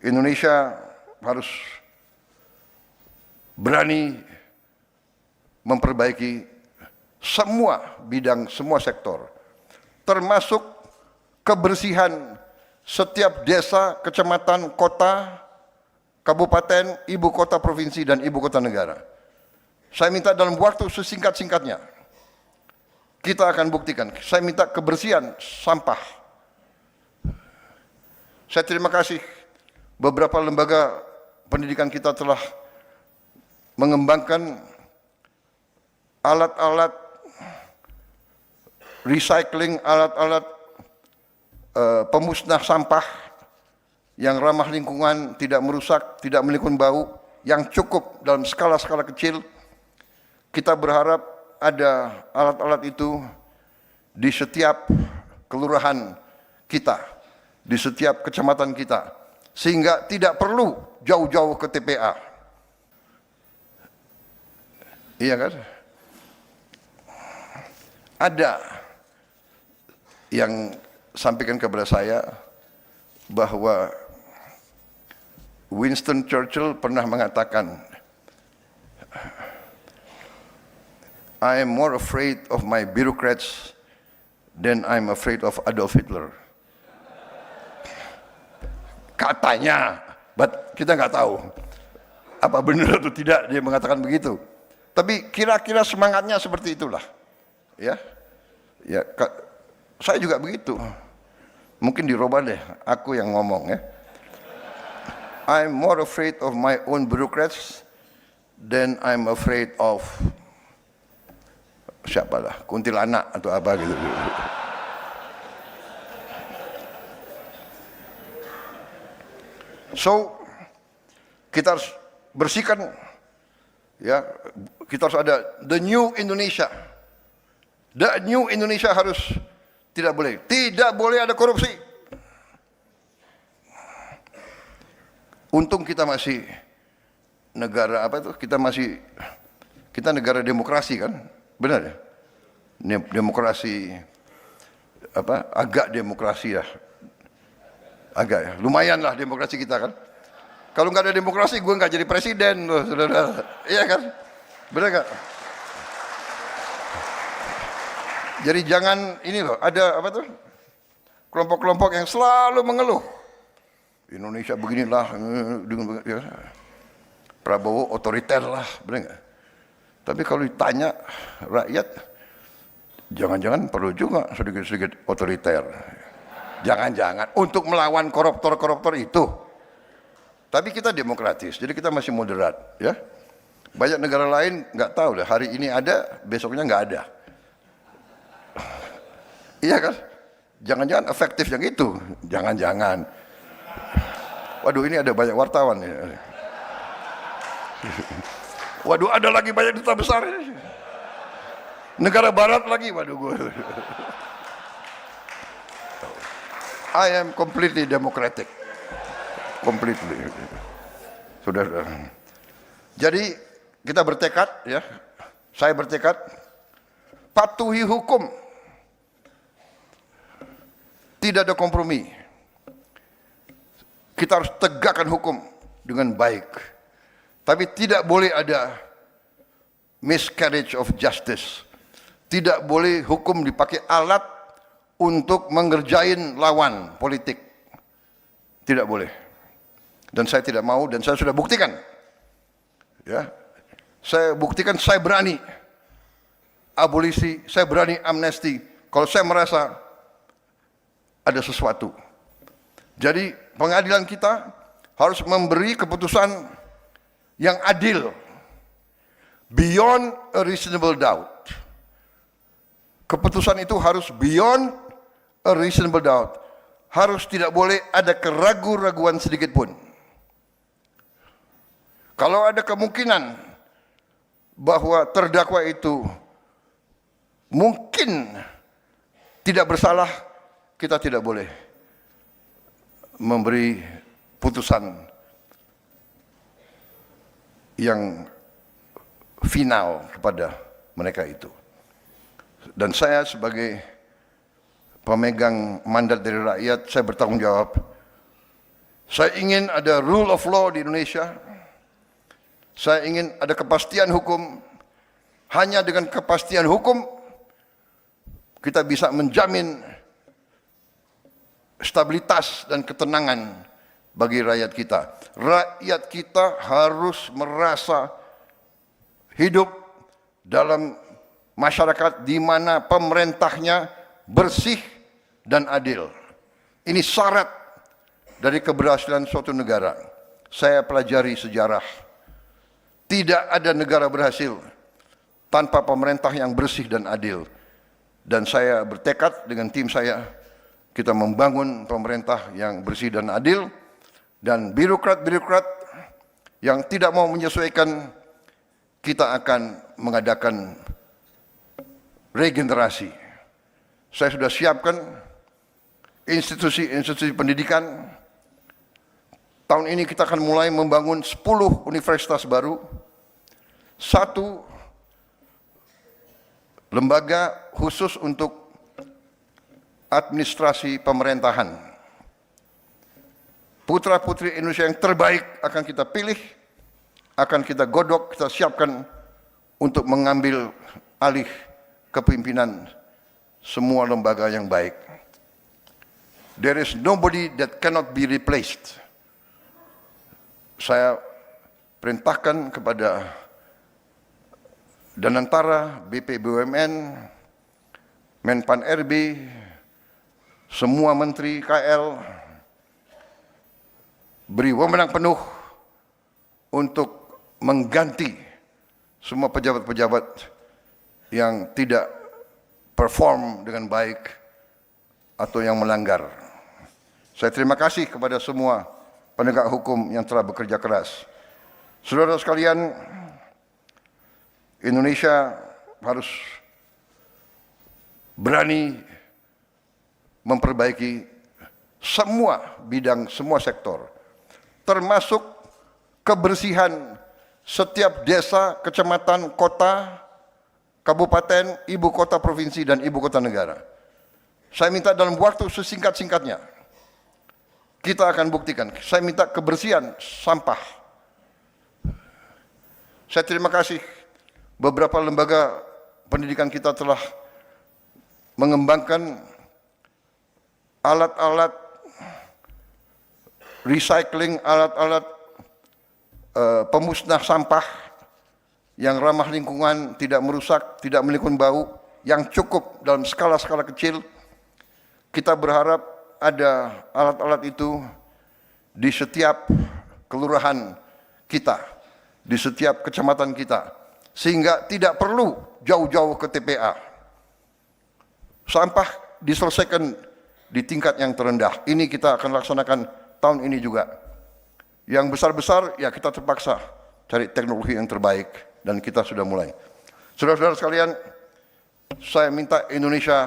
Indonesia harus berani memperbaiki semua bidang, semua sektor, termasuk kebersihan setiap desa, kecamatan, kota, kabupaten, ibu kota provinsi, dan ibu kota negara. Saya minta dalam waktu sesingkat-singkatnya, kita akan buktikan. Saya minta kebersihan sampah. Saya terima kasih beberapa lembaga pendidikan kita telah mengembangkan alat-alat recycling, alat-alat pemusnah sampah yang ramah lingkungan, tidak merusak, tidak menimbulkan bau, yang cukup dalam skala-skala kecil. Kita berharap ada alat-alat itu di setiap kelurahan kita, di setiap kecamatan kita, sehingga tidak perlu jauh-jauh ke TPA. Iya kan? Ada yang sampaikan kepada saya bahwa Winston Churchill pernah mengatakan, I am more afraid of my bureaucrats than I'm afraid of Adolf Hitler. Katanya, but kita nggak tahu apa benar atau tidak dia mengatakan begitu. Tapi kira-kira semangatnya seperti itulah, ya. Ya, saya juga begitu. Mungkin dirubah deh, aku yang ngomong ya. I'm more afraid of my own bureaucrats than I'm afraid of siapalah, kuntilanak atau apa gitu. So, kita harus bersihkan, ya, kita harus ada the new Indonesia. The new Indonesia harus tidak boleh ada korupsi. Untung kita masih negara apa itu? Kita negara demokrasi kan, benar ya? Demokrasi apa? Agak demokrasi ya. Agak ya, lumayan lah demokrasi kita kan. Kalau nggak ada demokrasi, gue nggak jadi presiden loh, saudara. Iya kan? Benar nggak? Jadi jangan ini loh, ada apa tuh? Kelompok-kelompok yang selalu mengeluh. Indonesia beginilah, ya. Prabowo otoriter lah, benar nggak? Tapi kalau ditanya rakyat, jangan-jangan perlu juga sedikit-sedikit otoriter. Jangan-jangan untuk melawan koruptor-koruptor itu. Tapi kita demokratis, jadi kita masih moderat, ya. Banyak negara lain nggak tahu deh, hari ini ada, besoknya nggak ada. Iya kan? Jangan-jangan efektif yang itu, jangan-jangan. Waduh, ini ada banyak wartawan ya. Waduh, ada lagi banyak duta besar. Negara barat lagi, waduh gue. I am completely democratic. Completely. Sudah. Jadi kita bertekad, ya. Saya bertekad patuhi hukum. Tidak ada kompromi. Kita harus tegakkan hukum dengan baik. Tapi tidak boleh ada miscarriage of justice. Tidak boleh hukum dipakai alat untuk mengerjain lawan politik. Tidak boleh. Dan saya tidak mau, dan saya sudah buktikan. Ya, saya buktikan, saya berani abolisi, saya berani amnesti. Kalau saya merasa ada sesuatu. Jadi pengadilan kita harus memberi keputusan yang adil, beyond a reasonable doubt. Keputusan itu harus beyond a reasonable doubt. Harus tidak boleh ada keraguan-raguan sedikit pun. Kalau ada kemungkinan bahwa terdakwa itu mungkin tidak bersalah, kita tidak boleh memberi putusan yang final kepada mereka itu. Dan saya sebagai pemegang mandat dari rakyat, saya bertanggung jawab. Saya ingin ada rule of law di Indonesia. Saya ingin ada kepastian hukum. Hanya dengan kepastian hukum kita bisa menjamin stabilitas dan ketenangan bagi rakyat kita. Rakyat kita harus merasa hidup dalam masyarakat di mana pemerintahnya bersih dan adil. Ini syarat dari keberhasilan suatu negara. Saya pelajari sejarah. Tidak ada negara berhasil tanpa pemerintah yang bersih dan adil. Dan saya bertekad dengan tim saya, kita membangun pemerintah yang bersih dan adil, dan birokrat-birokrat yang tidak mau menyesuaikan, kita akan mengadakan regenerasi. Saya sudah siapkan institusi-institusi pendidikan. Tahun ini kita akan mulai membangun 10 universitas baru, 1 lembaga khusus untuk administrasi pemerintahan. Putra-putri Indonesia yang terbaik akan kita pilih, akan kita godok, kita siapkan untuk mengambil alih kepemimpinan semua lembaga yang baik. There is nobody that cannot be replaced. Saya perintahkan kepada Danantara, BP BUMN, Menpan RB, semua menteri KL, beri wewenang penuh untuk mengganti semua pejabat-pejabat yang tidak perform dengan baik atau yang melanggar. Saya terima kasih kepada semua penegak hukum yang telah bekerja keras. Saudara sekalian, Indonesia harus berani memperbaiki semua bidang, semua sektor, termasuk kebersihan setiap desa, kecamatan, kota, kabupaten, ibu kota provinsi, dan ibu kota negara. Saya minta dalam waktu sesingkat-singkatnya, kita akan buktikan. Saya minta kebersihan sampah. Saya terima kasih beberapa lembaga pendidikan kita telah mengembangkan alat-alat recycling, alat-alat pemusnah sampah yang ramah lingkungan, tidak merusak, tidak menimbulkan bau, yang cukup dalam skala-skala kecil. Kita berharap ada alat-alat itu di setiap kelurahan kita, di setiap kecamatan kita, sehingga tidak perlu jauh-jauh ke TPA. Sampah diselesaikan di tingkat yang terendah. Ini kita akan laksanakan tahun ini juga. Yang besar-besar ya kita terpaksa cari teknologi yang terbaik, dan kita sudah mulai. Saudara-saudara sekalian, saya minta Indonesia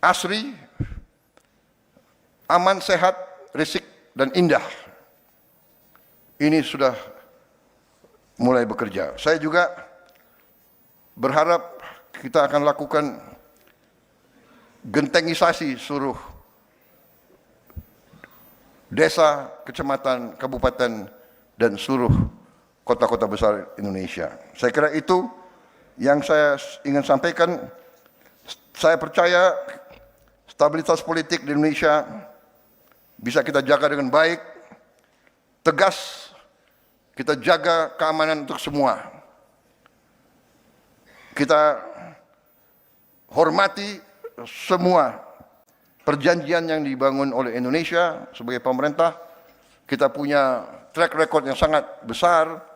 asri, aman, sehat, risik, dan indah. Ini sudah mulai bekerja. Saya juga berharap kita akan lakukan gentengisasi seluruh desa, kecamatan, kabupaten, dan seluruh kota-kota besar Indonesia. Saya kira itu yang saya ingin sampaikan. Saya percaya stabilitas politik di Indonesia bisa kita jaga dengan baik, tegas. Kita jaga keamanan untuk semua. Kita hormati semua perjanjian yang dibangun oleh Indonesia sebagai pemerintah. Kita punya track record yang sangat besar.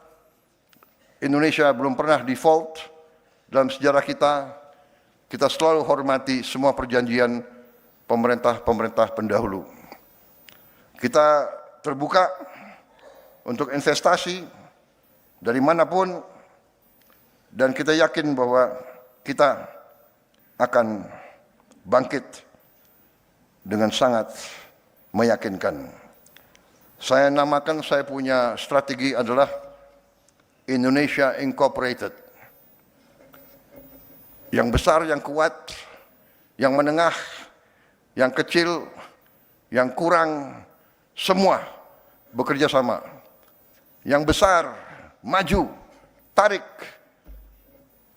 Indonesia belum pernah default dalam sejarah kita. Kita selalu hormati semua perjanjian pemerintah-pemerintah pendahulu. Kita terbuka untuk investasi dari manapun, dan kita yakin bahwa kita akan bangkit dengan sangat meyakinkan. Saya namakan, saya punya strategi adalah Indonesia Incorporated. Yang besar, yang kuat, yang menengah, yang kecil, yang kurang semua bekerja sama. Yang besar maju, tarik.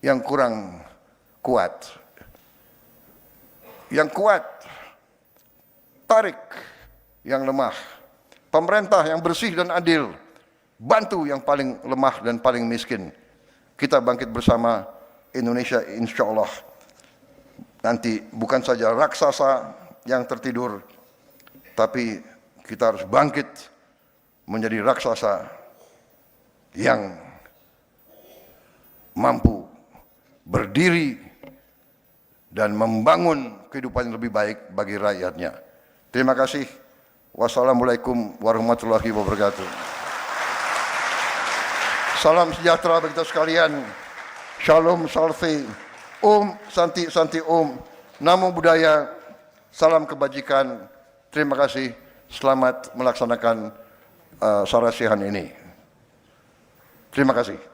Yang kurang kuat. Yang kuat tarik yang lemah. Pemerintah yang bersih dan adil bantu yang paling lemah dan paling miskin. Kita bangkit bersama, Indonesia insya Allah nanti bukan saja raksasa yang tertidur, tapi kita harus bangkit menjadi raksasa yang mampu berdiri dan membangun kehidupan yang lebih baik bagi rakyatnya. Terima kasih. Wassalamualaikum warahmatullahi wabarakatuh. Salam sejahtera bagi kita sekalian. Shalom Salve. Santi Santi Namo Buddhaya. Salam kebajikan. Terima kasih. Selamat melaksanakan sarasihan ini. Terima kasih.